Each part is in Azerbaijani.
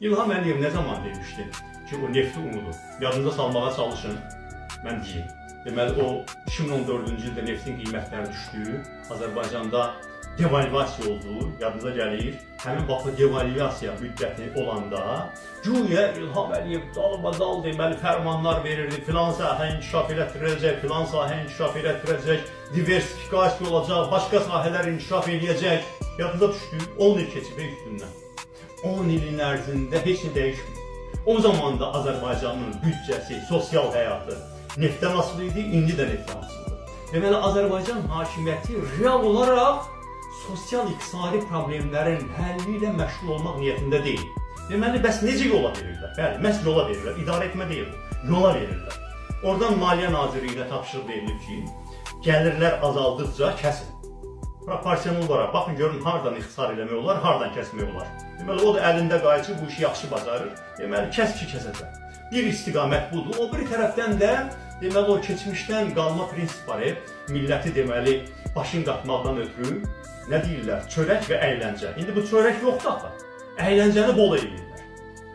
İlham Əliyev ne zaman demişti ki o nefti umudu? Yadınıza salmağa çalışın, mən deyim. Deməli o 2014-cü ildə neftin qiymətləri düşdü, Azərbaycanda devalvasiya oldu, yadınıza gəlir. Həmin vaxt devalvasiya müddəti olanda güya İlham Əliyev dalbadal deməli fərmanlar verirdi, filan sahə inkişaf elətdirəcək, filan sahə inkişaf elətdirəcək, diversifikasiya olacaq, başqa sahələr inkişaf eləyəcək. Yadınıza düşdü, 10 il keçib üstündən. 10 ilin ərzində heç nə dəyişmir. O zaman da Azərbaycanın büdcəsi, sosial həyatı neftdən asılı idi, indi də neftdən asılıdır. Deməli, Azərbaycan hakimiyyəti real olaraq sosial-iqtisadi problemlərin həlli ilə məşğul olmaq niyyətində deyil. Deməli, bəs necə yola verirlər? Bəli, məhz yola verirlər, idarə etmə deyil, yola verirlər. Oradan Maliyyə Nazirliyinə tapşırıq verilir ki, gəlirlər azaldıqca kəsin. Proporsional olaraq, baxın görün, hardan ixtisar eləmək olar, hardan kəsmək olar. Deməli, o da əlində qayıcı bu işi yaxşı bacarır. Deməli, kəs ki, kəsəcək. Bir istiqamət budur. O bir tərəfdən də deməli o keçmişdən qalma prinsip var. Milləti deməli başın qatmaqdan ötürü nə deyirlər? Çörək və əyləncə. İndi bu çörək yoxdur axı. Əyləncəni bol edirlər.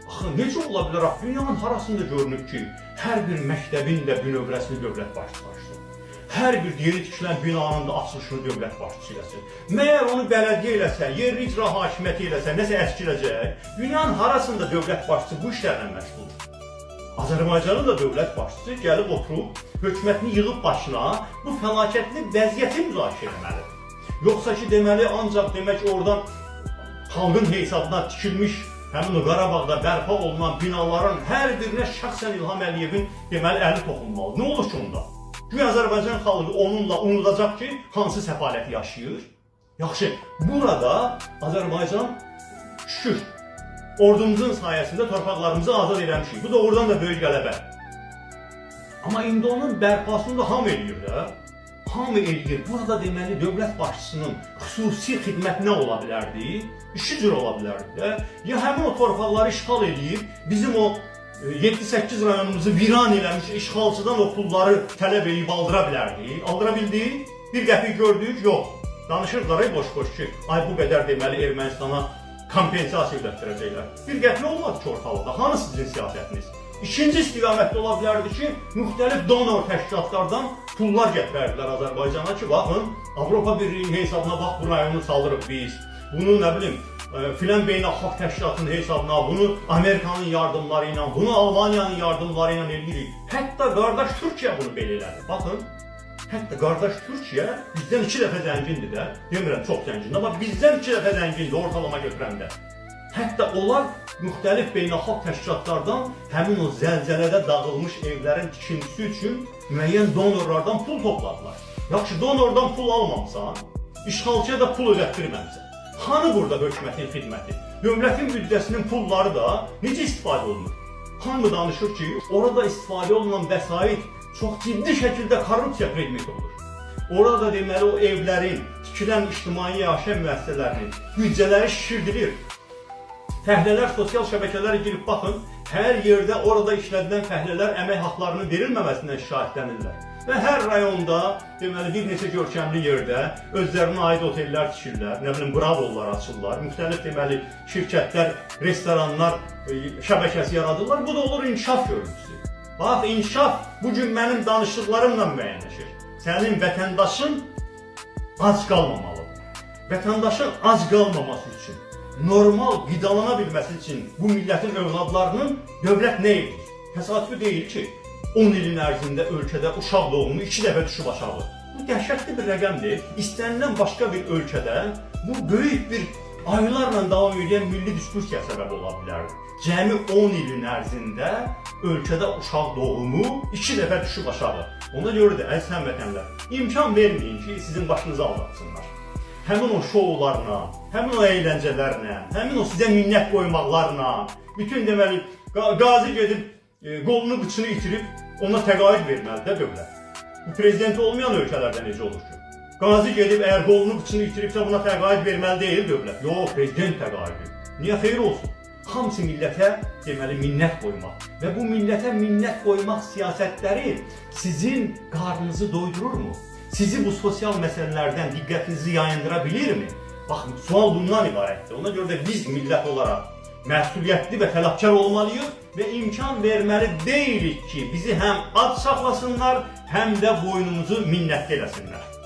Axı necə ola bilər? Dünyanın harasında görünüb ki, hər bir məktəbin də bünövrəsini dövlət başçısı. Hər bir yeni tikilən binanın da açılışını dövlət başçısı eləsin. Məyər onu bələdiyyə eləsə, yerli icra hakimiyyəti eləsə, nəsə əskiləcək? Dünyanın harasında dövlət başçısı bu işlərlə məşğuldur? Azərbaycanın da dövlət başçısı gəlib oturub, hökumətini yığıb başına bu fəlakətli vəziyyəti müzakirə etməlidir. Yoxsa ki, deməli, ancaq demək oradan xalqın hesabına tikilmiş, həmin o Qarabağda bərpa olunan binaların hər birinə şəxsən İlham Əliyevin deməli əli toxunmalı. Nə olur ki onda? Güya Azərbaycan xalqı onunla unudacaq ki, hansı səfaləti yaşayır. Yaxşı, burada Azərbaycan şükür, ordumuzun sayəsində torpaqlarımızı azad eləmişik. Bu da oradan da böyük qələbə. Amma indi onun bərpasını da hamı eləyir də. Hamı eləyir. Burada deməli dövlət başçısının xüsusi xidmət nə ola bilərdi? İki cür ola bilərdi də. Ya həmin o torpaqları işğal eləyib, bizim o 7-8 rayonumuzu viran eləmiş işğalçıdan o pulları tələb edib aldıra bilərdi. Aldıra bildi? Bir qəpik gördük? Yox. Danışırlar boş-boş ki, ay bu qədər deməli Ermənistana kompensasiya ödətdirəcəklər. Bir qəpik olmadı ki ortalıqda. Hanı sizin siyasətiniz? İkinci istiqamətdə ola bilərdi ki, müxtəlif donor təşkilatlardan pullar gətirərdilər Azərbaycana ki, baxın, Avropa Birliyinin hesabına bax, bu rayonu salırıq biz. Bunu nə bilim, filan beynəlxalq təşkilatının hesabına, bunu Amerikanın yardımları ilə, bunu Almaniyanın yardımları ilə eləyirik. Hətta qardaş Türkiyə bunu belə elədi. Baxın, hətta qardaş Türkiyə bizdən 2 dəfə zəngindir də. Demirəm çox zəngindir, amma bizdən 2 dəfə zəngindir ortalama götürəndə. Hətta onlar müxtəlif beynəlxalq təşkilatlardan həmin o zəlzələdə dağılmış evlərin tikintisi üçün müəyyən donorlardan pul topladılar. Yaxşı, donordan pul almamısan, işğalçıya da pul ödətdirməmsən. Hanı burada hökumətin xidməti? Dövlətin büdcəsinin pulları da necə istifadə olunur? Hamı danışır ki, orada istifadə olunan vəsait çox ciddi şəkildə korrupsiya predmeti olur. Orada deməli o evlərin, tikilən ictimai yaşayış müəssisələrinin büdcələri şişirdilir. Fəhlələr sosial şəbəkələrə girib baxın, hər yerdə orada işlədilən fəhlələr əmək haqlarının verilməməsindən şikayətlənirlər. Və hər rayonda deməli bir neçə görkəmli yerdə özlərinə aid otellər tikirlər, nə bilim bravolar açırlar, müxtəlif deməli şirkətlər, restoranlar şəbəkəsi yaradırlar. Bu da olur inkişaf görüntüsü. Bax, inkişaf bugün mənim danışdıqlarımla müəyyənləşir. Sənin vətəndaşın ac qalmamalıdır. Vətəndaşın ac qalmaması üçün, normal qidalana bilməsi üçün bu millətin övladlarının dövlət nə edir? Təsadüfi deyil ki, 10 ilin ərzində ölkədə uşaq doğumu 2 dəfə düşüb aşağı. Bu dəhşətli bir rəqəmdir. İstənilən başqa bir ölkədə bu böyük bir aylarla davam edən milli diskursiya səbəb ola bilər. Cəmi 10 ilin ərzində ölkədə uşaq doğumu 2 dəfə düşüb aşağı. Ona görə də əziz həmvətənlər, imkan verməyin ki, sizin başınızı aldatsınlar. Həmin o şoularla, həmin o əyləncələrlə, həmin o sizə minnət qoymaqlarla, bütün deməli, qazi gedib qolunu qıçını itirib, ona təqaüd verməlidir dövlət. Bu prezidenti olmayan ölkələrdə necə olur ki? Qazi gedib, əgər qolunu qıçını itiribsə buna təqaüd verməli deyil dövlət. Yox, prezident təqaüdü. Niyə xeyir olsun? Hamısı millətə deməli minnət qoymaq. Və bu millətə minnət qoymaq siyasətləri sizin qarnınızı doydururmu? Sizi bu sosial məsələlərdən diqqətinizi yayındıra bilirmi? Baxın, sual bundan ibarətdir. Ona görə də biz millət olaraq məsuliyyətli və tələbkar olmalıyıq və imkan verməli deyilik ki, bizi həm ad saxlasınlar, həm də boynumuzu minnətli eləsinlər.